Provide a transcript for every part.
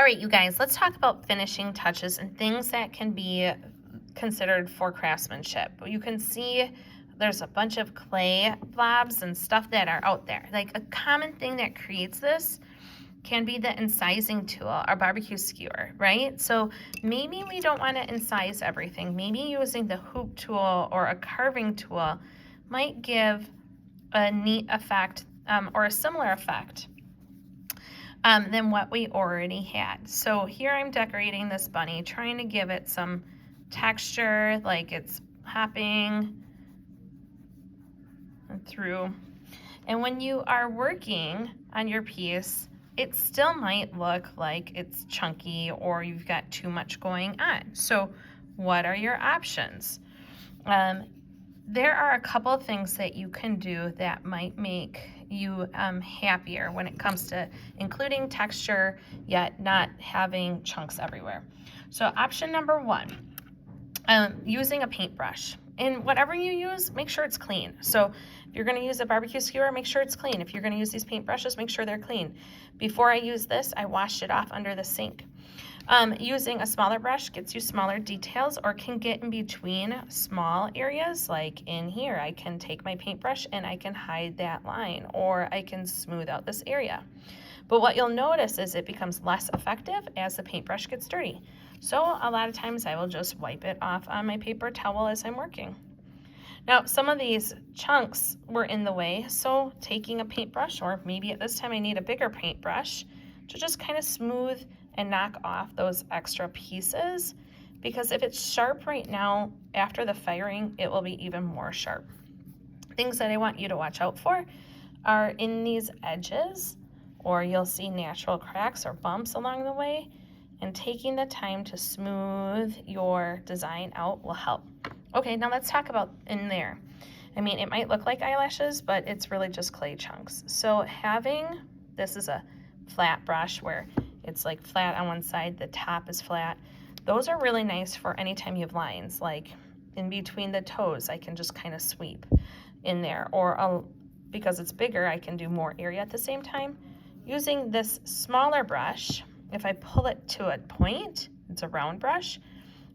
All right, you guys, let's talk about finishing touches and things that can be considered for craftsmanship. You can see there's a bunch of clay blobs and stuff that are out there. Like a common thing that creates this can be the incising tool, our barbecue skewer, right? So maybe we don't want to incise everything. Maybe using the hoop tool or a carving tool might give a neat effect or a similar effect than what we already had. So here I'm decorating this bunny, trying to give it some texture, like it's hopping through. And when you are working on your piece, it still might look like it's chunky or you've got too much going on. So what are your options? There are a couple of things that you can do that might make you happier when it comes to including texture yet not having chunks everywhere. So option number one, using a paintbrush. And whatever you use, make sure it's clean. So if you're gonna use a barbecue skewer, make sure it's clean. If you're gonna use these paintbrushes, make sure they're clean. Before I use this, I washed it off under the sink. Using a smaller brush gets you smaller details or can get in between small areas. Like in here, I can take my paintbrush and I can hide that line or I can smooth out this area. But what you'll notice is it becomes less effective as the paintbrush gets dirty. So a lot of times I will just wipe it off on my paper towel as I'm working. Now, some of these chunks were in the way, so taking a paintbrush, or maybe at this time I need a bigger paintbrush, to just kind of smooth and knock off those extra pieces, because if it's sharp right now, after the firing, it will be even more sharp. Things that I want you to watch out for are in these edges, or you'll see natural cracks or bumps along the way, and taking the time to smooth your design out will help. Okay, now let's talk about in there. I mean, it might look like eyelashes, but it's really just clay chunks. So this is a flat brush where it's like flat on one side, the top is flat. Those are really nice for anytime you have lines, like in between the toes, I can just kind of sweep in there, or because it's bigger, I can do more area at the same time. Using this smaller brush, if I pull it to a point, it's a round brush,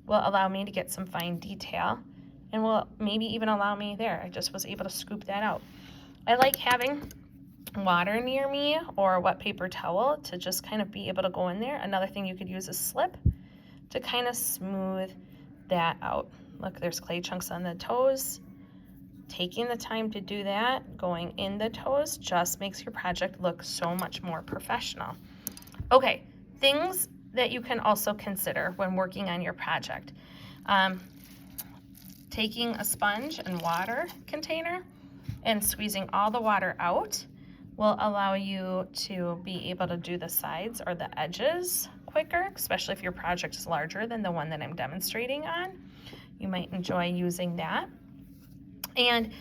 will allow me to get some fine detail and will maybe even allow me there. I just was able to scoop that out. I like having water near me or a wet paper towel to just kind of be able to go in there. Another thing you could use is slip to kind of smooth that out. Look, there's clay chunks on the toes. Taking the time to do that, going in the toes, just makes your project look so much more professional. Okay, things that you can also consider when working on your project. Taking a sponge and water container and squeezing all the water out will allow you to be able to do the sides or the edges quicker, especially if your project is larger than the one that I'm demonstrating on. You might enjoy using that. And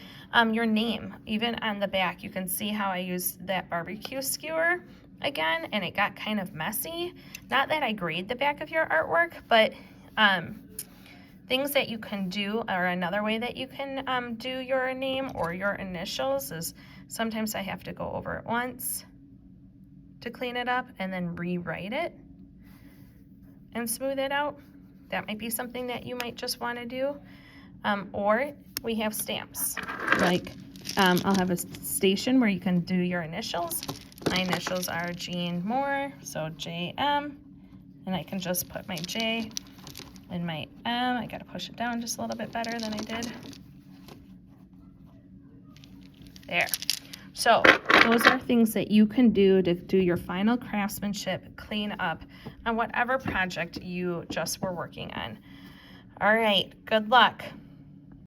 your name, even on the back, you can see how I used that barbecue skewer again, and it got kind of messy. Not that I grade the back of your artwork, but things that you can do, or another way that you can do your name or your initials is sometimes I have to go over it once to clean it up and then rewrite it and smooth it out. That might be something that you might just want to do. Or we have stamps. Like I'll have a station where you can do your initials. My initials are Jean Moore, so JM, and I can just put my J and my M. I gotta push it down just a little bit better than I did. There. So those are things that you can do to do your final craftsmanship clean up on whatever project you just were working on. All right, good luck.